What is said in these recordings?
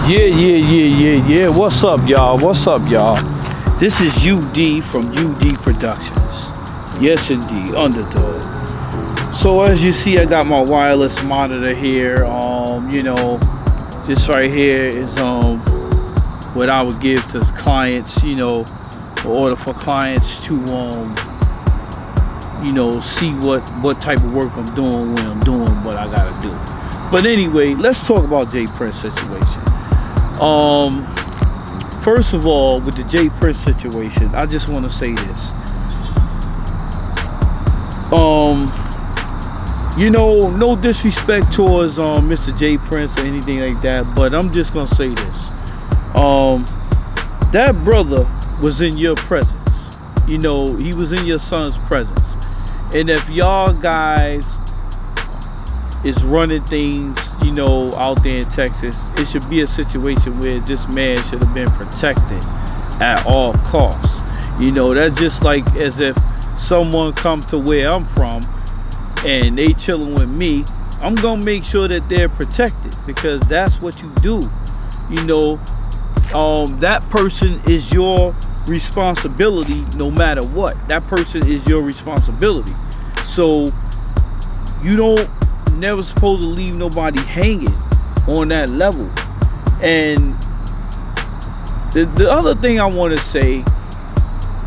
Yeah. What's up, y'all? This is UD from UD Productions. Yes, indeed, Underdog. So as you see, I got my wireless monitor here. This right here is what I would give to clients. In order for clients to see what type of work I'm doing when I'm doing what I gotta do. But anyway, let's talk about J Prince situation. First of all, with the J Prince situation, I just want to say this. No disrespect towards Mr. J Prince or anything like that, but I'm just gonna say this. That brother was in your presence. He was in your son's presence. And if y'all guys is running things, out there in Texas, it should be a situation where this man should have been protected at all costs. That's just like as if someone come to where I'm from and they chilling with me, I'm gonna make sure that they're protected, because that's what you do. That person is your responsibility no matter what. That person is your responsibility. So you don't never supposed to leave nobody hanging on that level. And the other thing I want to say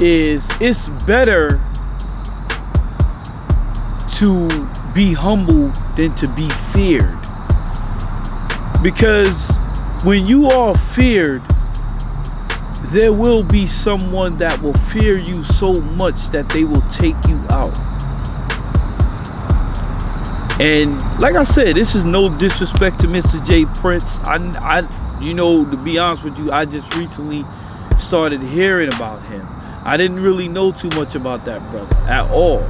is it's better to be humble than to be feared, because when you are feared, there will be someone that will fear you so much that they will take you out. And like I said, this is no disrespect to Mr. J Prince. To be honest with you, I just recently started hearing about him. I didn't really know too much about that brother at all,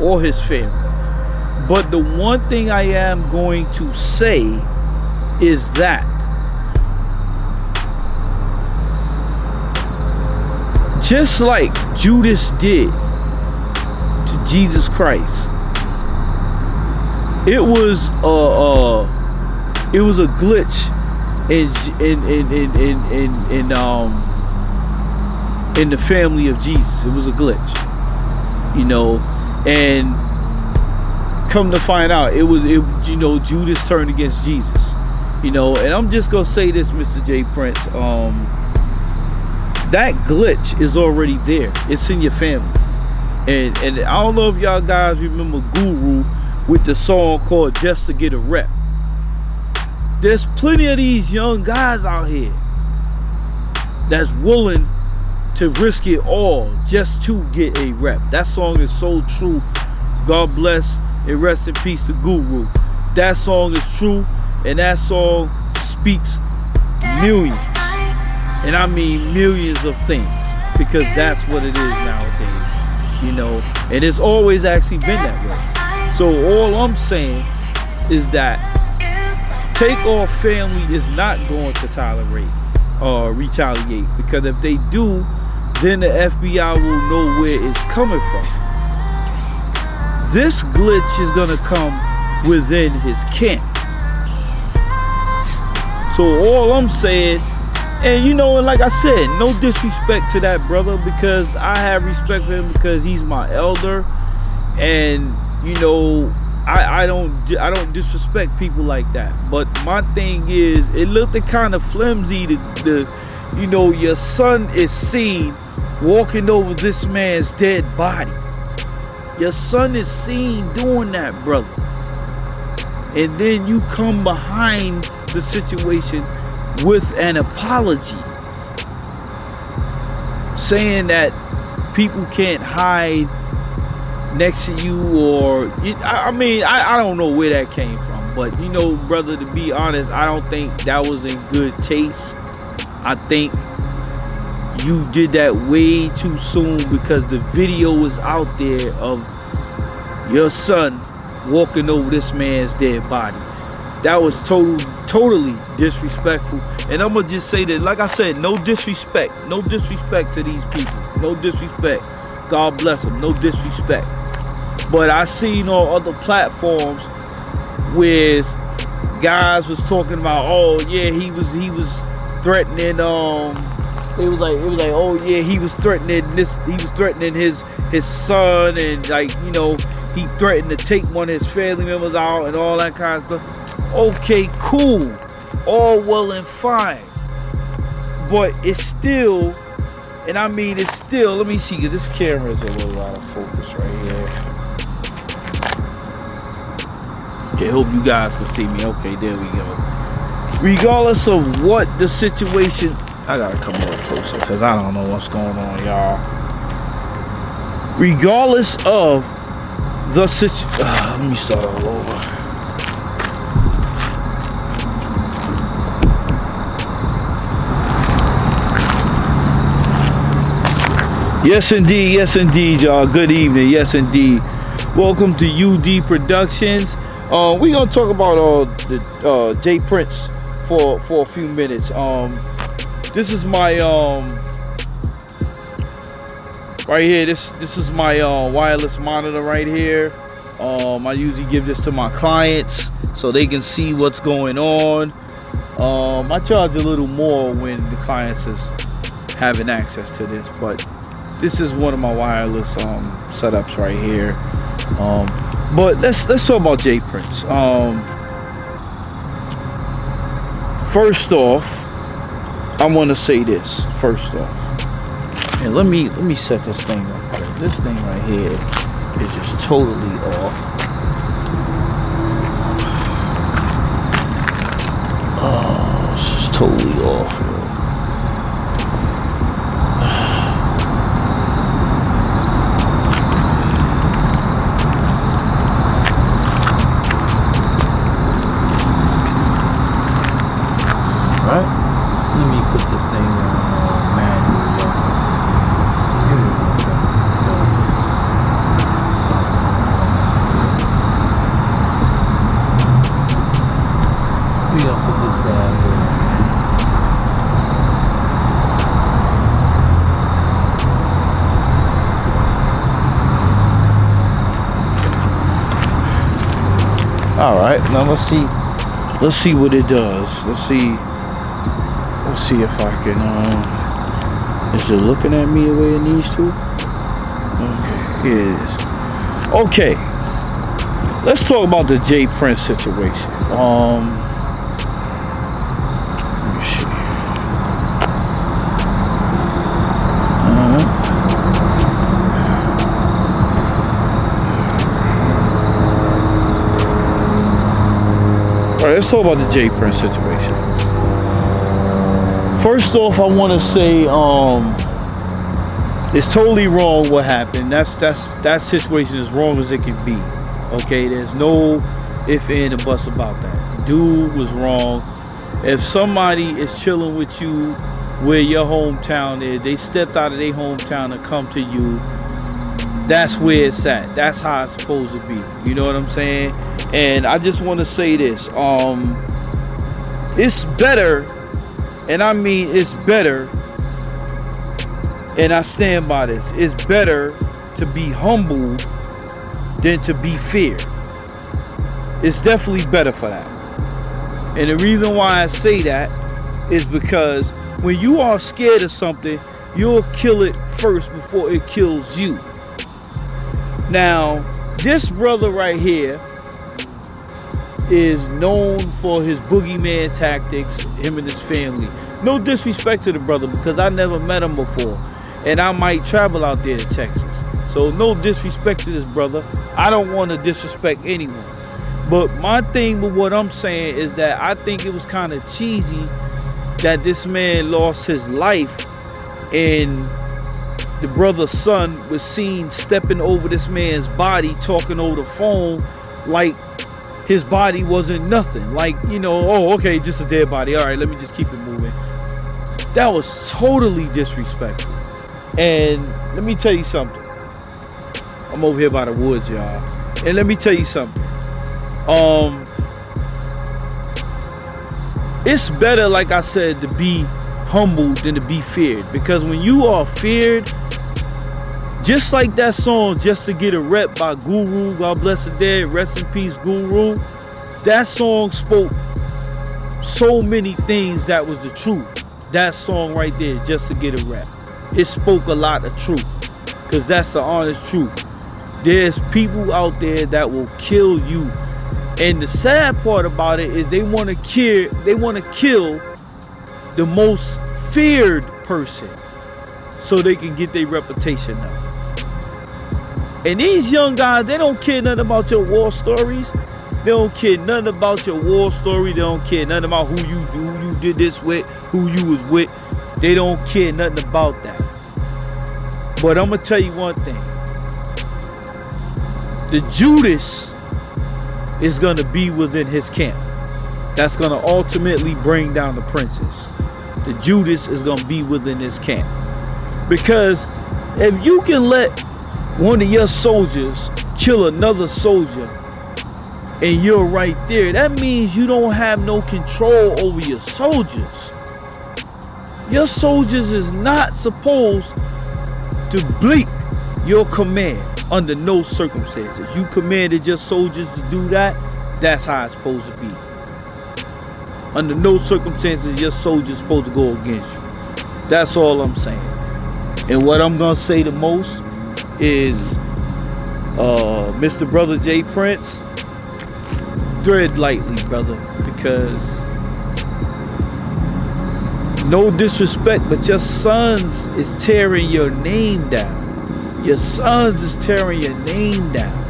or his family. But the one thing I am going to say is that just like Judas did to Jesus Christ, it was a glitch in the family of Jesus. It was a glitch, and come to find out, Judas turned against Jesus, and I'm just gonna say this, Mr. J Prince, that glitch is already there. It's in your family, and I don't know if y'all guys remember Guru with the song called Just to Get a Rep. There's plenty of these young guys out here that's willing to risk it all just to get a rep. That song is so true. God bless and rest in peace to Guru. That song is true, and that song speaks millions, and I mean millions of things, because that's what it is nowadays, and it's always actually been that way. So all I'm saying is that TakeOff family is not going to tolerate or retaliate, because if they do, then the FBI will know where it's coming from. This glitch is going to come within his camp. So all I'm saying, and like I said, no disrespect to that brother, because I have respect for him because he's my elder, and I don't disrespect people like that. But my thing is, it looked kind of flimsy. Your son is seen walking over this man's dead body. Your son is seen doing that, brother. And then you come behind the situation with an apology, saying that people can't hide next to you, or I don't know where that came from, but brother, to be honest, I don't think that was in good taste. I think you did that way too soon, because the video was out there of your son walking over this man's dead body. That was totally disrespectful. And I'm gonna just say that, like I said, no disrespect to these people, no disrespect. God bless them, no disrespect. But I seen on other platforms where guys was talking about, oh yeah, he was threatening. It was like, oh yeah, he was threatening this. He was threatening his son, and like, you know, he threatened to take one of his family members out and all that kind of stuff. Okay, cool, all well and fine, but it's still, and I mean it's still. Let me see, cause this camera is a little out of focus right here. Okay, hope you guys can see me. Okay, there we go. Regardless of what the situation, I gotta come a little closer because I don't know what's going on, y'all. Regardless of the situation, let me start all over. Yes, indeed, y'all. Good evening. Yes, indeed. Welcome to UD Productions. We gonna talk about the J Prince for a few minutes. This is my right here. This is my wireless monitor right here. I usually give this to my clients so they can see what's going on. I charge a little more when the clients is having access to this, but this is one of my wireless setups right here. But let's talk about J Prince. First off, I want to say this. First off, and let me set this thing up. This thing right here is just totally off. Oh, it's just totally off. Let me put this thing on manual. We gonna put this down here. All right, now let's see what it does. Let's see if I can, is it looking at me the way it needs to? Okay, it is. Okay, let's talk about the J Prince situation. Let me see. All right, let's talk about the J Prince situation. First off, I want to say it's totally wrong what happened. That situation is wrong as it can be. Okay, there's no if, and, or buts about that. Dude was wrong. If somebody is chilling with you where your hometown is, they stepped out of their hometown to come to you, that's where it's at. That's how it's supposed to be. You know what I'm saying? And I just want to say this. It's better. And I mean, it's better, and I stand by this, it's better to be humble than to be feared. It's definitely better for that. And the reason why I say that is because when you are scared of something, you'll kill it first before it kills you. Now, this brother right here is known for his boogeyman tactics, him and his family. No disrespect to the brother, because I never met him before, and I might travel out there to Texas. So no disrespect to this brother. I don't want to disrespect anyone. But my thing with what I'm saying is that I think it was kind of cheesy that this man lost his life and the brother's son was seen stepping over this man's body, talking over the phone like his body wasn't nothing. Like, you know, oh, okay, just a dead body. All right, let me just keep it moving. That was totally disrespectful. And let me tell you something. I'm over here by the woods, y'all. And let me tell you something. It's better, like I said, to be humble than to be feared. Because when you are feared, just like that song, Just to Get a Rep by Guru, God bless the dead, rest in peace, Guru. That song spoke so many things that was the truth. that song right there, Just to Get a Rap. It spoke a lot of truth, because that's the honest truth. There's people out there that will kill you, and the sad part about it is they want to kill the most feared person so they can get their reputation up. And these young guys, they don't care nothing about your war stories. They don't care nothing about your war story. They don't care nothing about who you did this with, who you was with. They don't care nothing about that. But I'm going to tell you one thing. The Judas is going to be within his camp. That's going to ultimately bring down the princes. The Judas is going to be within his camp. Because if you can let one of your soldiers kill another soldier, and you're right there, that means you don't have no control over your soldiers. Your soldiers is not supposed to bleep your command under no circumstances. You commanded your soldiers to do that, that's how it's supposed to be. Under no circumstances your soldiers supposed to go against you. That's all I'm saying. And what I'm gonna say the most is Mr. Brother J. Prince, tread lightly, brother, because no disrespect, but your sons is tearing your name down. Your sons is tearing your name down.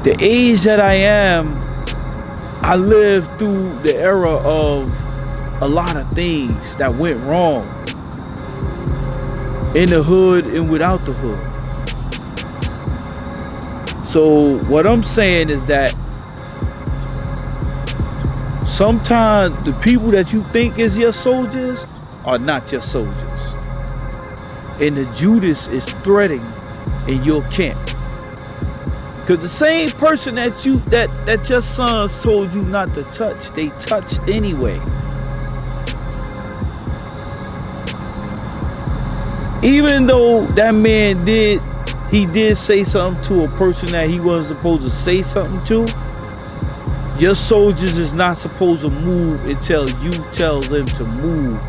The age that I am, I lived through the era of a lot of things that went wrong in the hood and without the hood. So what I'm saying is that sometimes the people that you think is your soldiers are not your soldiers. And the Judas is threatening in your camp. Because the same person that your sons told you not to touch, they touched anyway. Even though that man did say something to a person that he wasn't supposed to say something to, your soldiers is not supposed to move until you tell them to move.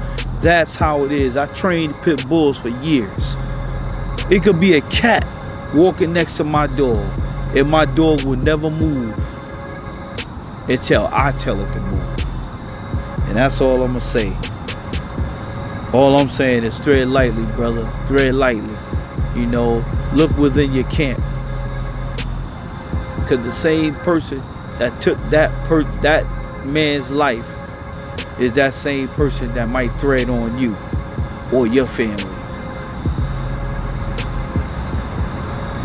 That's how it is. I trained pit bulls for years. It could be a cat walking next to my dog, and my dog will never move until I tell it to move. And that's all I'm gonna say. All I'm saying is tread lightly, brother. Tread lightly. You know, look within your camp. Because the same person that took that man's life is that same person that might thread on you or your family.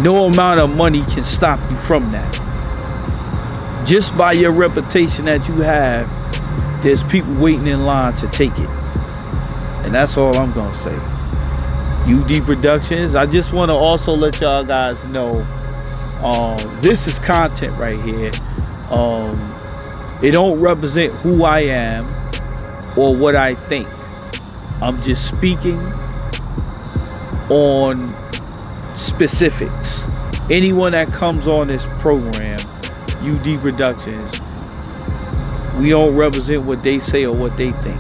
No amount of money can stop you from that. Just by your reputation that you have, there's people waiting in line to take it. And that's all I'm gonna say. UD Productions, I just want to also let y'all guys know, this is content right here. It don't represent who I am or what I think. I'm just speaking on specifics. Anyone that comes on this program, UD Productions, we don't represent what they say or what they think.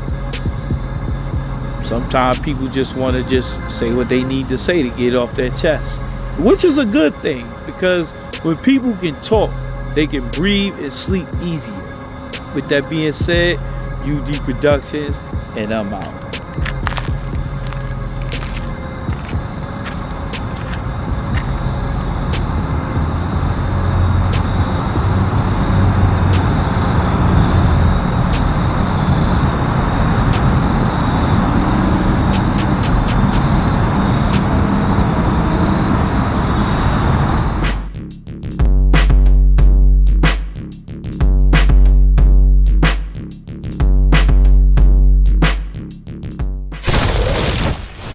Sometimes people just want to just say what they need to say to get off their chest, which is a good thing, because when people can talk, they can breathe and sleep easier. With that being said, UD Productions, and I'm out.